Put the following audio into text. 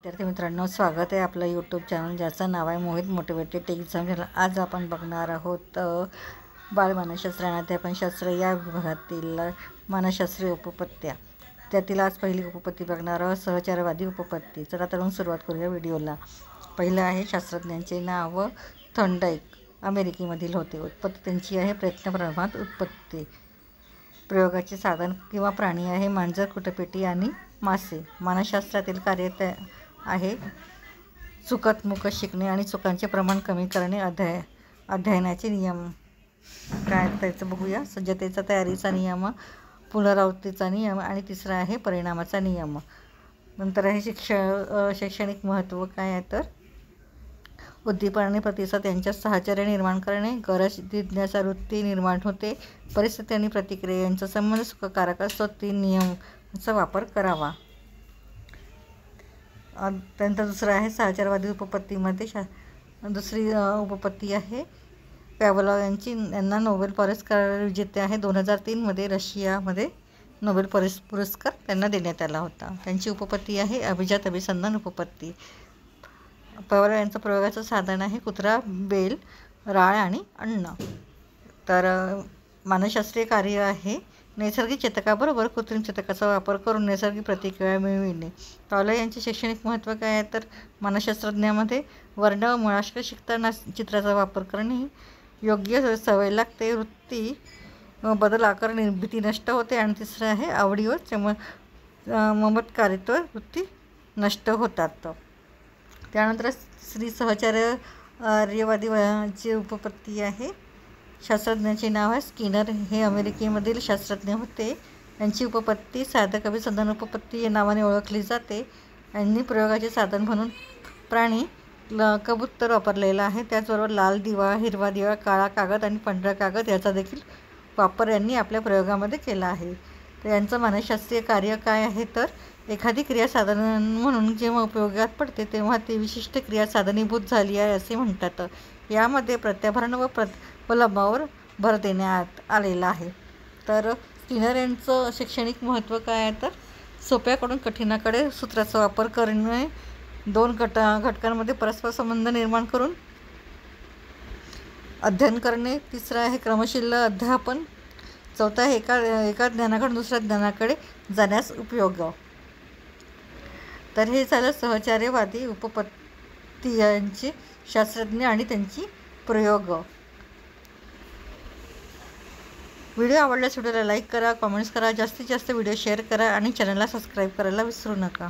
विद्यार्थी मित्रांनो, स्वागत आहे आपलं यूट्यूब चॅनल ज्याचं नाव आहे मोहित मोटिवेटेड एक्झाम चॅनल। आज आपण बघणार आहोत बालमानसशास्त्र आणि अध्यापनशास्त्र या विभागातील मानसशास्त्रीय उपपत्त्या। त्यातील आज पहिली उपपत्ती बघणार आहोत, सहचारवादी उपपत्ती। चला तर सुरुवात करूया व्हिडिओला। पहिलं आहे शास्त्रज्ञांचे नाव थॉर्नडाईक, अमेरिकेमधील होते। उत्पत्ती त्यांची आहे प्रयत्नप्रमाणात उत्पत्ती। प्रयोगाचे साधन किंवा प्राणी आहे मांजर, कुटपेटी आणि मासे। मानसशास्त्रातील कार्य आहे चुकत-मुकत शिकणे आणि चुकांचे प्रमाण कमी करणे। अध्ययनाचे नियम काय त्याचं बघूया। सज्जतेचा, तयारीचा नियम, पुनरावृत्तीचा नियम आणि तिसरा आहे परिणामाचा नियम। नंतर आहे शैक्षणिक महत्त्व काय आहे तर उद्दीपन आणि प्रतिसाद यांच्यात साहचर्य निर्माण करणे, गरज जिज्ञासा वृत्ती निर्माण होते, परिस्थिती आणि प्रतिक्रिया यांचा संबंध सुखकारक असतो, 3 नियमांचा वापर करावा। त्यानंतर दुसरं आहे सहचारवादी उपपत्तीमध्ये दुसरी उपपत्ती आहे पॅव्लोव यांना नोबेल पुरस्कार विजेते आहे। 2003 मध्ये रशियामध्ये नोबेल पुरस्कार त्यांना देण्यात आला होता। त्यांची उपपत्ती आहे अभिजात अभिसंधान उपपत्ती। पॅव्लोव यांचं प्रयोगाचं साधन आहे कुत्रा, बेल, राळ आणि अन्न। तर मानसशास्त्रीय कार्य आहे नैसर्गिक चेतकाबरोबर कृत्रिम चेतकाचा वापर करून नैसर्गिक प्रतिक्रिया मिळविणे। पॅव्लोव यांचे शैक्षणिक महत्त्व काय आहे तर मानसशास्त्रज्ञामध्ये वर्ण व मुळाक्षर शिकताना चित्राचा वापर करणे, योग्य सवय लागते, वृत्ती बदल आकार भीती नष्ट होते आणि तिसरं आहे आवडी व ममत्कारित्व वृत्ती नष्ट होतात। त्यानंतर श्री सहचार्यवादी उपपत्ती आहे। शास्त्रज्ञाचे नाव आहे स्किनर, हे अमेरिकेमधील शास्त्रज्ञ होते। यांची उपपत्ती साधक अभिसंधान उपपत्ती या नावाने ओळखली जाते। यांनी प्रयोगाचे साधन म्हणून प्राणी कबूतर वापरलेला आहे। त्याचबरोबर लाल दिवा, हिरवा दिवा, काळा कागद आणि पांढरा कागद याचा देखील वापर यांनी आपल्या प्रयोगामध्ये केला आहे। तर यांचं मानसशास्त्रीय कार्य काय आहे तर एखादी क्रिया साधन म्हणून जेव्हा उपयोगात पडते तेव्हा ती विशिष्ट क्रिया साधनीभूत झाली आहे असे म्हणतात। यामध्ये प्रत्याभरण व प्रलंबावर भर देण्यात आलेला आहे। तर स्किनर यांचं शैक्षणिक महत्त्व काय आहे तर सोप्याकडून कठीणाकडे सूत्राचा वापर करणे, 2 घटकांमध्ये परस्पर संबंध निर्माण करून अध्ययन करणे, तिसरं आहे क्रमशील अध्यापन, चौथा आहे एका ज्ञानाकडून दुसऱ्या ज्ञानाकडे जाण्यास उपयोग। तर हे झालं सहचार्यवादी उपपत्ती यांचे शास्त्रज्ञ आणि त्यांची प्रयोग। व्हिडिओ आवडल्यास व्हिडिओला लाईक करा, कमेंट्स करा, जास्तीत जास्त व्हिडिओ शेअर करा आणि चॅनलला सबस्क्राईब करायला विसरू नका।